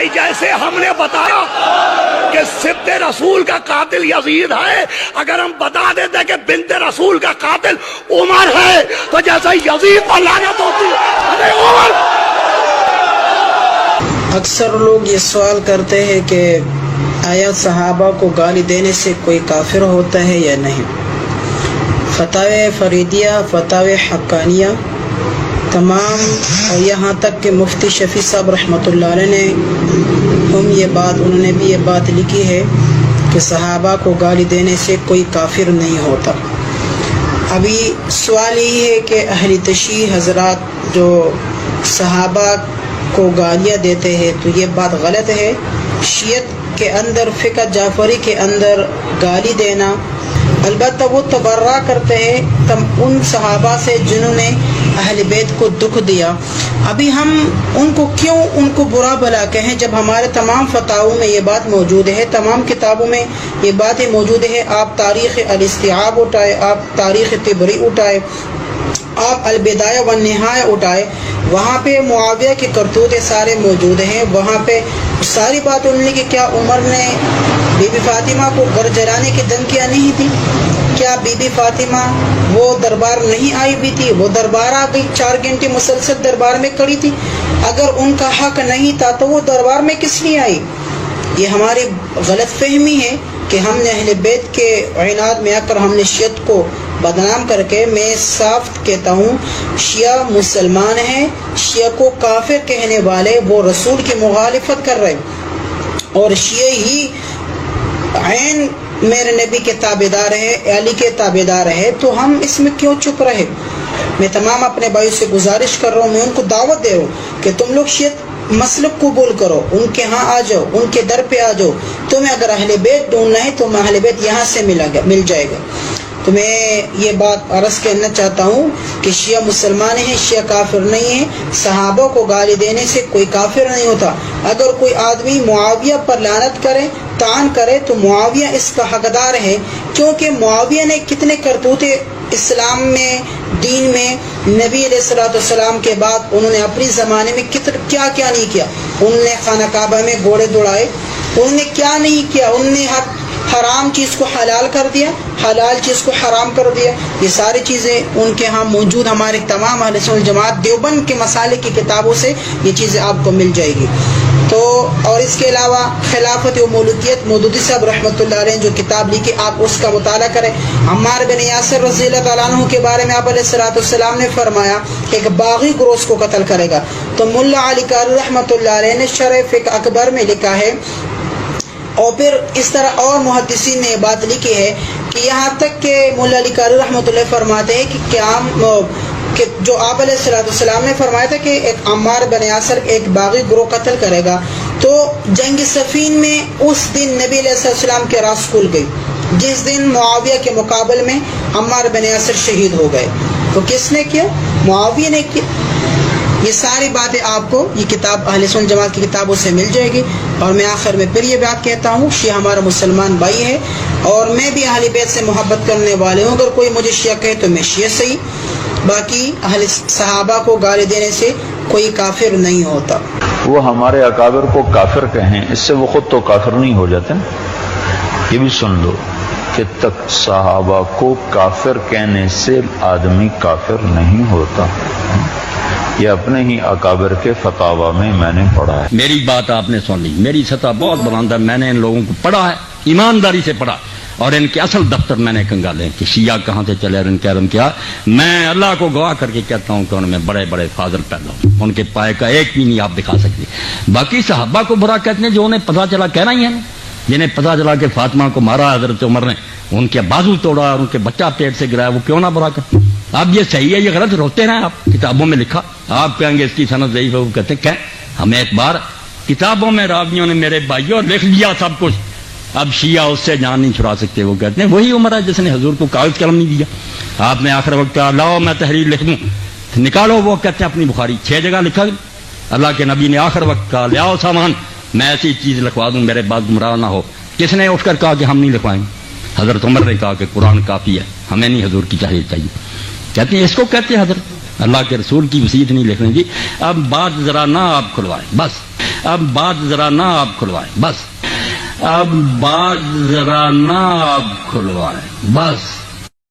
بھائی جیسے ہم نے بتایا کہ سبت رسول کا قاتل یزید ہے، اگر ہم بتا دیتے کہ بنت رسول کا قاتل عمر ہے تو جیسا یزید پر لعنت ہوتی ہے عمر۔ اکثر لوگ یہ سوال کرتے ہیں کہ آیا صحابہ کو گالی دینے سے کوئی کافر ہوتا ہے یا نہیں؟ فتاوی فریدیہ، فتاوی حقانیہ تمام، اور یہاں تک کہ مفتی شفیع صاحب رحمۃ اللہ علیہ نے انہوں نے بھی یہ بات لکھی ہے کہ صحابہ کو گالی دینے سے کوئی کافر نہیں ہوتا۔ ابھی سوال یہی ہے کہ اہل تشیع حضرات جو صحابہ کو گالیاں دیتے ہیں تو یہ بات غلط ہے۔ شیعت کے اندر، فقہ جعفری کے اندر گالی دینا، البتہ وہ تبرہ کرتے ہیں ان صحابہ سے جنہوں نے اہل بیت کو دکھ دیا۔ ابھی ہم ان کو برا بلا کہیں جب ہمارے تمام فتاووں میں یہ بات موجود ہے، تمام کتابوں میں یہ باتیں موجود ہے۔ آپ تاریخ الاستیعاب اٹھائے، آپ تاریخ طبری اٹھائے، آپ البدایہ والنہایہ اٹھائے، وہاں پہ معاویہ کے کرتوت سارے موجود ہیں۔ وہاں پہ ساری بات انہوں نے کہ کیا عمر نے بی بی فاطمہ کو گھر جلانے کی دھمکیاں نہیں دی؟ کیا بی بی فاطمہ وہ دربار نہیں آئی بھی تھی؟ وہ دربار آ گئی، 4 گھنٹے مسلسل دربار میں کھڑی تھی۔ اگر ان کا حق نہیں تھا تو وہ دربار میں کس لیے آئی؟ یہ ہماری غلط فہمی ہے کہ ہم نے اہل بیت کے عناد میں آ کر ہم نے شیعت کو بدنام کر کے، میں صاف کہتا ہوں شیعہ مسلمان ہیں، شیعہ کو کافر کہنے والے وہ رسول کی مخالفت کر رہے ہیں، اور شیعہ ہی عین میرے نبی کے تابعدار ہے، علی کے تابعدار ہے، تو ہم اس میں کیوں چپ رہے؟ میں تمام اپنے بھائیوں سے گزارش کر رہا ہوں، میں ان کو دعوت دے رہا ہوں کہ تم لوگ شیعت مسلک قبول کرو، ان کے ہاں آ جاؤ، ان کے در پہ آ جاؤ۔ تمہیں اگر اہل بیت ڈھونڈنا ہے تو اہل بیت یہاں سے مل جائے گا۔ تو میں یہ بات عرض کرنا چاہتا ہوں کہ شیعہ مسلمان ہیں، شیعہ کافر نہیں ہیں۔ صحابہ کو گالی دینے سے کوئی کافر نہیں ہوتا۔ اگر کوئی آدمی معاویہ پر لعنت کرے، طعن کرے، تو معاویہ اس کا حقدار ہے، کیونکہ معاویہ نے کتنے کرتوتے اسلام میں، دین میں، نبی علیہ السلام کے بعد انہوں نے اپنی زمانے میں کیا کیا نہیں کیا۔ انہوں نے خانہ کعبہ میں گھوڑے دوڑائے، انہوں نے کیا نہیں کیا، انہوں نے حرام چیز کو حلال کر دیا، حلال چیز کو حرام کر دیا۔ یہ ساری چیزیں ان کے ہاں موجود، ہمارے تمام اہل سنت والجماعت دیوبند کے مسالک کی کتابوں سے یہ چیزیں آپ کو مل جائے گی۔ تو اور اس کے علاوہ خلافت و ملوکیت مودودی صاحب رحمۃ اللہ علیہ جو کتاب لکھی، آپ اس کا مطالعہ کریں۔ عمار بن یاسر رضی اللہ تعالیٰ عنہ کے بارے میں آپ علیہ السلام نے فرمایا کہ ایک باغی گروہ اس کو قتل کرے گا۔ تو ملا علی قاری رحمۃ اللہ علیہ نے شرح فقہ اکبر میں لکھا ہے، اور پھر اس طرح اور محدثین نے یہ بات لکھی ہے کہ یہاں تک کہ مولا علی قاری رحمۃ اللہ فرماتے ہیں کہ جو آپ علیہ السلام نے فرمایا تھا کہ ایک عمار بن یاسر ایک باغی گروہ قتل کرے گا، تو جنگ صفین میں اس دن نبی علیہ السلام کے راز کھل گئی، جس دن معاویہ کے مقابل میں عمار بن یاسر شہید ہو گئے۔ تو کس نے کیا؟ معاویہ نے کیا۔ یہ ساری باتیں آپ کو یہ کتاب اہل سنت جماعت کی کتابوں سے مل جائے گی۔ اور میں آخر میں پھر یہ بات کہتا ہوں، شیعہ ہمارا مسلمان بھائی ہے، اور میں بھی اہل بیت سے محبت کرنے والے ہوں۔ اگر کوئی مجھے شیعہ کہے تو میں شیعہ صحیح، باقی اہل صحابہ کو گالی دینے سے کوئی کافر نہیں ہوتا۔ وہ ہمارے اکابر کو کافر کہیں، اس سے وہ خود تو کافر نہیں ہو جاتے۔ یہ بھی سن لو کہ تک صحابہ کو کافر کہنے سے آدمی کافر نہیں ہوتا۔ یہ اپنے ہی اکابر کے فتاوی میں میں نے پڑھا ہے۔ میری بات آپ نے سن لی، میری سطح بہت بلند ہے، میں نے ان لوگوں کو پڑھا ہے، ایمانداری سے پڑھا، اور ان کے اصل دفتر میں نے کنگالے کہ شیعہ کہاں سے چلے اور ان کے علم کیا۔ میں اللہ کو گواہ کر کے کہتا ہوں کہ ان میں بڑے بڑے فاضل پیدا ہوں، ان کے پائے کا ایک بھی نہیں آپ دکھا سکتے۔ باقی صحابہ کو برا کہتے ہیں جو انہیں پتہ چلا، کہنا ہی ہے نا، جنہیں پتہ چلا کہ فاطمہ کو مارا حضرت عمر نے، ان کے بازو توڑا اور ان کے بچہ پیٹ سے گرایا، وہ کیوں نہ برا کرتے؟ اب یہ صحیح ہے یہ غلط روتے ہیں آپ، کتابوں میں لکھا، آپ کہیں گے اس کی سند ضعیف ہے، وہ کہتے ہیں ہمیں ایک بار کتابوں میں راویوں نے میرے بھائیوں لکھ لیا سب کچھ، اب شیعہ اس سے جان نہیں چھڑا سکتے۔ وہ کہتے ہیں وہی عمر ہے جس نے حضور کو کاغذ قلم نہیں دیا۔ آپ نے آخر وقت کہا لاؤ میں تحریر لکھ دوں، نکالو، وہ کہتے ہیں اپنی بخاری 6 جگہ لکھا۔ اللہ کے نبی نے آخر وقت کہا لیاؤ سامان، میں ایسی چیز لکھوا دوں میرے بعد گمراہ نہ ہو۔ کس نے اٹھ کر کہا کہ ہم نہیں لکھوائیں؟ حضرت عمر نے کہا کہ قرآن کافی ہے، ہمیں نہیں حضور کی تحریر چاہیے۔ کہتے ہیں اس کو کہتے ہیں حضرت اللہ کے رسول کی وصیت نہیں لکھنے کی۔ اب بات ذرا نہ آپ کھلوائیں بس۔ اب بات ذرا نہ آپ کھلوائیں بس، اب بات ذرا نہ آپ کھلوائیں بس۔